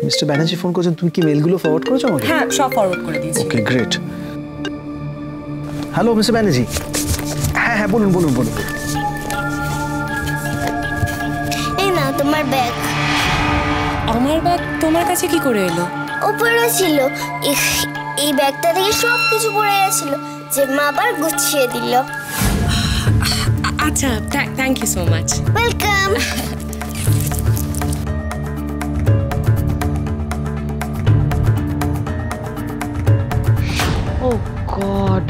Mister Banerjee phone করেছেন, তুমি কি মেলগুলো ফরওয়ার্ড করেছো আমাকে? হ্যাঁ, সব ফরওয়ার্ড করে দিয়েছি। ওকে, গ্রেট। Hello mister Banerjee. হ্যাঁ হ্যাঁ, বলুন বলুন বলুন। এই না তোমার ব্যাগ। আমার ব্যাগ তোমার কাছে কি করে এলো? উপরে ছিল, এই ব্যাগটা থেকে সব কিছু পড়ে গেছিল, যে মা আবার গুছিয়ে দিল। আচ্ছা, thank you so much. Welcome. Oh God,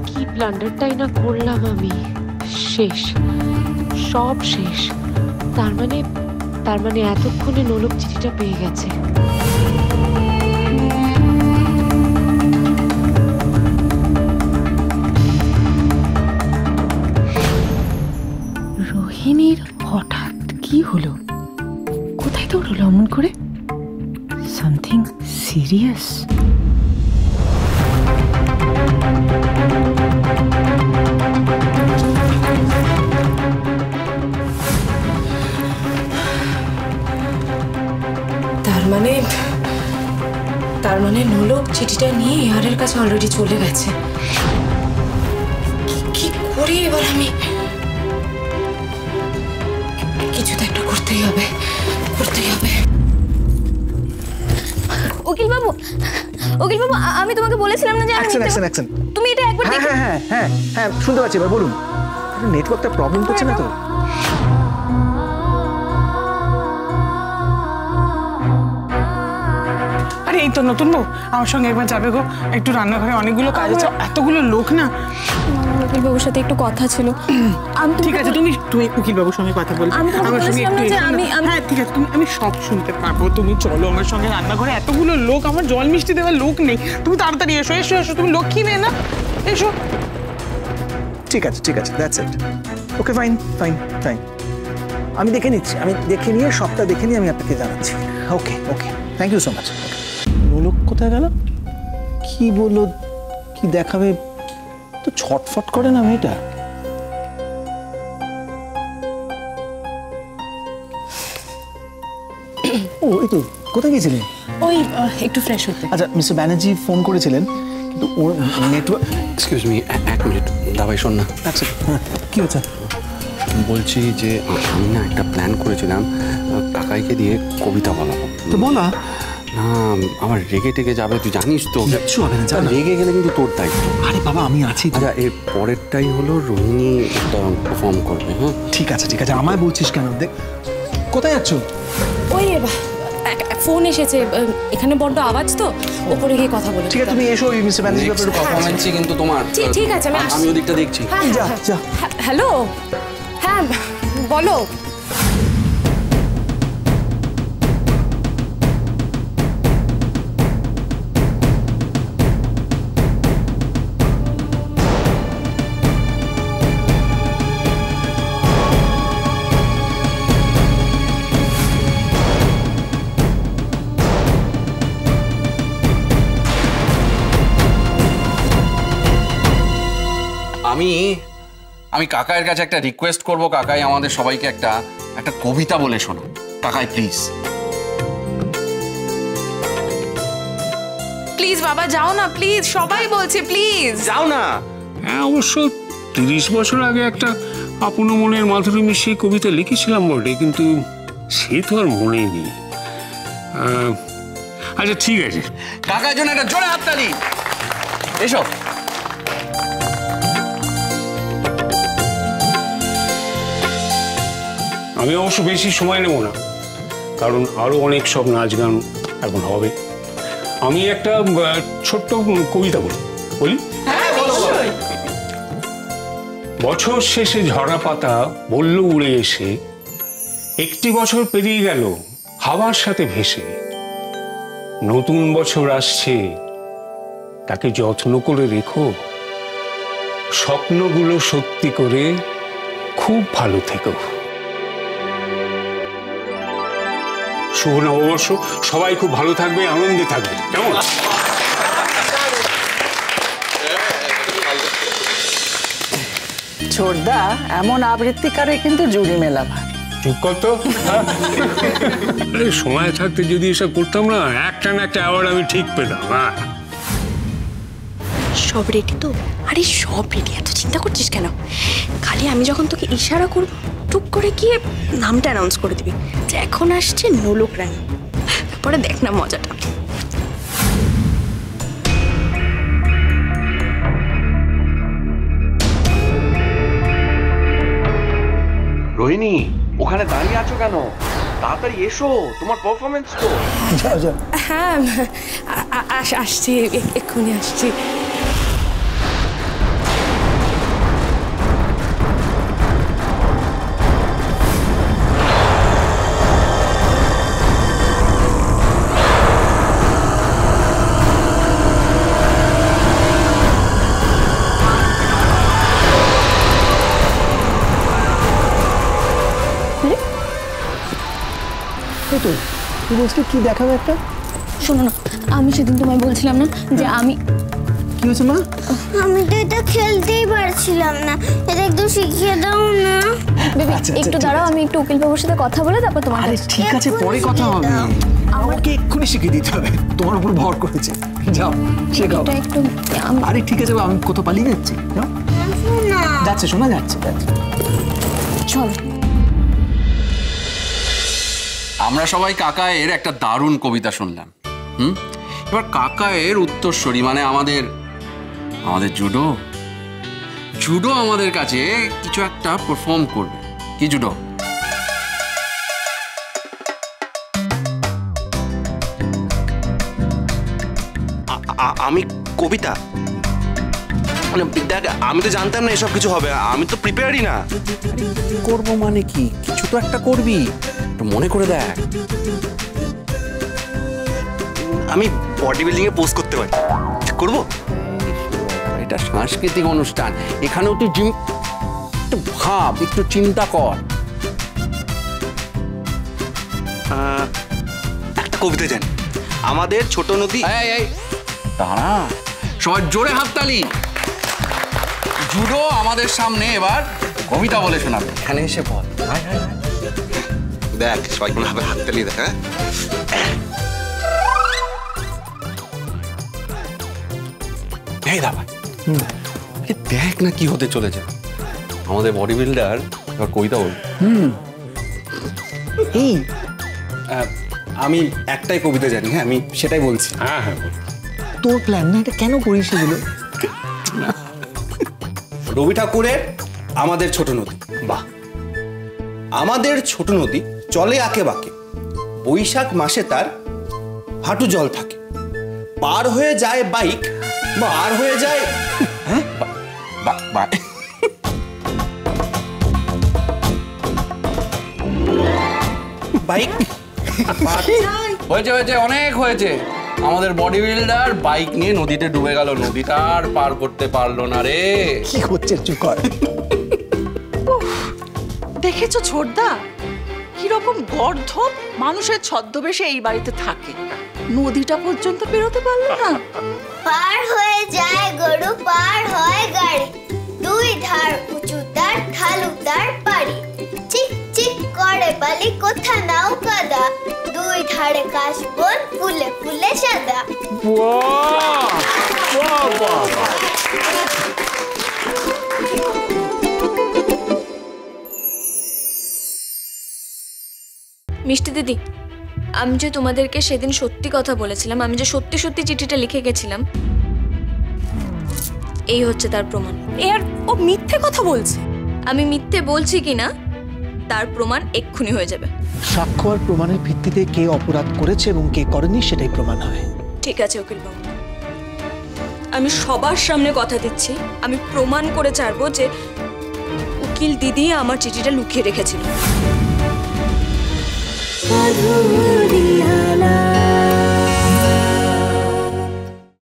কি ব্লান্ডারটাই না করলাম আমি। শেষ, সব শেষ। তার মানে এতক্ষণে নোলক চিঠিটা পেয়ে গেছে। রোহিণীর হঠাৎ কি হলো? কোথায় দৌড়লো অমন করে? Something serious. তার মানে নোলক চিঠিটা নিয়ে এয়ারের কাছে অলরেডি চলে গেছে। কি করি এবার আমি? কিছু তো একটা করতেই হবে। উকিল বাবু, আমি তোমাকে বলেছিলাম না যে অ্যাকশন। তুমি এটা একবার দেখো। হ্যাঁ হ্যাঁ হ্যাঁ, শুনতে পাচ্ছি, এবার বলুন। নেটওয়ার্কটা প্রবলেম করছে না তো? আরে এই তো নতুন বউ, আমার সঙ্গে একবার যাবে গো। একটু রান্নাঘরে অনেকগুলো কাজ আছে, এতগুলো লোক না। উকিল বাবুর সাথে একটু কথা ছিল। ঠিক আছে, তুমি উকিল বাবুর সঙ্গে কথা বলবে। আমার সঙ্গে একটু হ্যাঁ ঠিক আছে, আমি সব শুনতে পারবো। তুমি চলো আমার সঙ্গে রান্নাঘরে, এতগুলো লোক, আমার জল মিষ্টি দেওয়ার লোক নেই। তুমি তাড়াতাড়ি এসো, তুমি লক্ষ্মী মেয়ে না, এসো। ঠিক আছে, দ্যাটস ইট। Okay, fine. আমি দেখে নিচ্ছি, দেখে নিয়ে আমি আপনাকে জানাচ্ছি। ওকে, থ্যাংক ইউ সো মাচ। নোলক কোথায় গেল? কি বললো, কি দেখাবে? তো ছটফট করে না মেয়েটা। ও, এই তো, কোথায় গেছিলেন? ওই একটু ফ্রেশ হতে। আচ্ছা, মিস্টার ব্যানার্জি ফোন করেছিলেন, কিন্তু ওর নেটওয়ার্ক। এক্সকিউজ মি, এক মিনিট দাবাই, শোন না। আচ্ছা, হ্যাঁ, কি হচ্ছে? বলছি যে আমি না একটা প্ল্যান করেছিলাম, কাকাইকে দিয়ে কবিতা বলাবো। তো বলা না, আমার রেগে টেগে যাবে, তুই জানিস তো। কিচ্ছু হবে না, রেগে গেলে কিন্তু তোর দায়িত্ব। আরে বাবা, আমি আছি। আচ্ছা, এর পরেরটাই হলো রোহিণী একটা পারফর্ম করবে। হ্যাঁ ঠিক আছে, আমায় বলছিস কেন? দেখ, কোথায় যাচ্ছ? ওই ফোন এসেছে, এখানে বড্ড আওয়াজ তো, উপরে গিয়ে কথা বলে। ঠিক আছে, তুমি এসো, মিস্টার ব্যানার্জি পারফরম্যান্সই কিন্তু তোমার। ঠিক আছে, আমি ওদিকটা দেখছি। যা। হ্যালো, হ্যাঁ বলো। আমি কাকাইয়ের কাছে একটা রিকোয়েস্ট করব, কাকাই আমাদের সবাইকে একটা কবিতা বলে শোনো। কাকাই প্লিজ বাবা, যাও না প্লিজ, সবাই বলছে প্লিজ যাও না। হ্যাঁ, অবশ্য 30 বছর আগে একটা আপন মনের মাধুরী মিশিয়ে কবিতা লিখেছিলাম বটে, কিন্তু সে তো আর মনে নেই। আচ্ছা ঠিক আছে, কাকার জন্য একটা জোরে হাততালি। এসো। আমি অবশ্য বেশি সময় নেব না, কারণ আরো অনেক সব নাচ গান এখন হবে। আমি একটা ছোট্ট কবিতা বলি। বছর শেষে ঝরা পাতা বলল উড়ে এসে, একটি বছর পেরিয়ে গেল হাওয়ার সাথে ভেসে। নতুন বছর আসছে, তাকে যত্ন করে রেখো, স্বপ্নগুলো সত্যি করে খুব ভালো থেকো। শুভ নববর্ষ, সবাই খুব ভালো থাকবে, আনন্দে থাকবে, কেমন? ছোটদা এমন আবৃত্তিকারে কিন্তু জুড়ি মেলা ভার। চুপ কর তো। আরে সময় থাকতে যদি এসব করতাম না, একটা না একটা অ্যাওয়ার্ড আমি ঠিক পেতাম। সব রেডি তো? আরে সব রেডি, এত চিন্তা করছিস কেন? খালি আমি যখন তোকে ইশারা করব, টুক করে গিয়ে নামটা অ্যানাউন্স করে দিবি যে এখন আসছে নোলক রানী। তারপরে দেখ না মজাটা। রোহিণী, ওখানে দাঁড়িয়ে আছো কেন? তাড়াতাড়ি এসো, তোমার পারফরমেন্স তো। যাও যাও। হ্যাঁ, আসছি, এক্ষুনি আসছি। তুই বলছিলি কি দেখাবে একটা? শোনো না, আমি সেদিন তোমায় বলছিলাম না যে আমি কি হয়েছে মা? আমি তো এটা খেলতেই পারছিলাম না, এটা একটু শিখিয়ে দাও না। বেবি একটু দাঁড়াও, আমি একটু উকিল বাবুর সাথে কথা বলে তারপর তোমার আরে ঠিক আছে, পরে কথা হবে। আমাকে এক্ষুনি শিখিয়ে দিতে হবে, তোমার উপর ভর করেছে। যাও শেখাও। এটা একটু আরে ঠিক আছে, আমি কোথাও পালিয়ে যাচ্ছি? যাচ্ছে, শোনা যাচ্ছে। চলো। আমরা সবাই কাকায়ের একটা দারুণ কবিতা শুনলাম। এবার কাকায়ের উত্তরসূরি মানে আমাদের জুডো আমাদের কাছে কিছু একটা পারফর্ম করবে। কি জুডো? আমি কবিতা মানে দেখ, আমি তো জানতাম না এসব কিছু হবে, আমি তো প্রিপেয়ারই না। করবো মানে কি, কিছু তো একটা করবি, একটু মনে করে দেখ। আমি বডি বিল্ডিং এ পোস্ট করতে পারি, করবো। এটা সাংস্কৃতিক অনুষ্ঠান, এখানেও তুই জিম, একটু ভাব, একটু চিন্তা কর। একটা কবিতা জানি, আমাদের ছোট নদী। দাঁড়া, সবাই জোরে হাততালি। জুডো আমাদের সামনে এবার কবিতা বলে শোনাবে, এখানে এসে বল। দেখ সবাই কোনো ভাবে হাততালি দেখ। এই দাদা, দেখ না কি হতে চলেছে। আমাদের বডি বিল্ডার এবার কবিতা বল। এই আমি একটাই কবিতা জানি, হ্যাঁ আমি সেটাই বলছি। হ্যাঁ হ্যাঁ, তোর প্ল্যান না, এটা কেন করিস এগুলো? রবি ঠাকুরের আমাদের ছোট নদী। বাহ। আমাদের ছোট নদী চলে আঁকে বাঁকে, বৈশাখ মাসে তার হাঁটু জল থাকে, পার হয়ে যায় বাইক, পার হয়ে যায়। হ্যাঁ, বাইক। হয়েছে, অনেক হয়েছে। আমাদের বডি বিল্ডার বাইক নিয়ে নদীতে ডুবে গেল, নদীটা আর পার করতে পারলো না রে। কি হচ্ছে, চুপ কর। দেখেছো ছোটদা, কিরকম গর্ধব মানুষের ছদ্মবেশে এই বাড়িতে থাকে, নদীটা পর্যন্ত বেরোতে পারলো না। পার হয়ে যায় গরু, পার হয় গাড়ি, দুই ধার উঁচু তার, ঢালু তার পাড়ি, চিক চিক করে বালি, কোথা নাও কাদা, দুই ধারে কাশবন, ফুলে ফুলে সাদা। মিষ্টি দিদি, আমি যে তোমাদেরকে সেদিন সত্যি কথা বলেছিলাম, আমি যে সত্যি সত্যি চিঠিটা লিখে গেছিলাম, এই হচ্ছে তার প্রমাণ। এর ও মিথ্যে কথা বলছে। আমি মিথ্যে বলছি কিনা তার প্রমাণ এক্ষুনি হয়ে যাবে। সাক্ষ্য আর প্রমাণের ভিত্তিতে কে অপরাধ করেছে এবং কে করেনি সেটাই প্রমাণ হয়। ঠিক আছে উকিল বাবু, আমি সবার সামনে কথা দিচ্ছি, আমি প্রমাণ করে ছাড়বো যে উকিল দিদি আমার চিঠিটা লুকিয়ে রেখেছিল।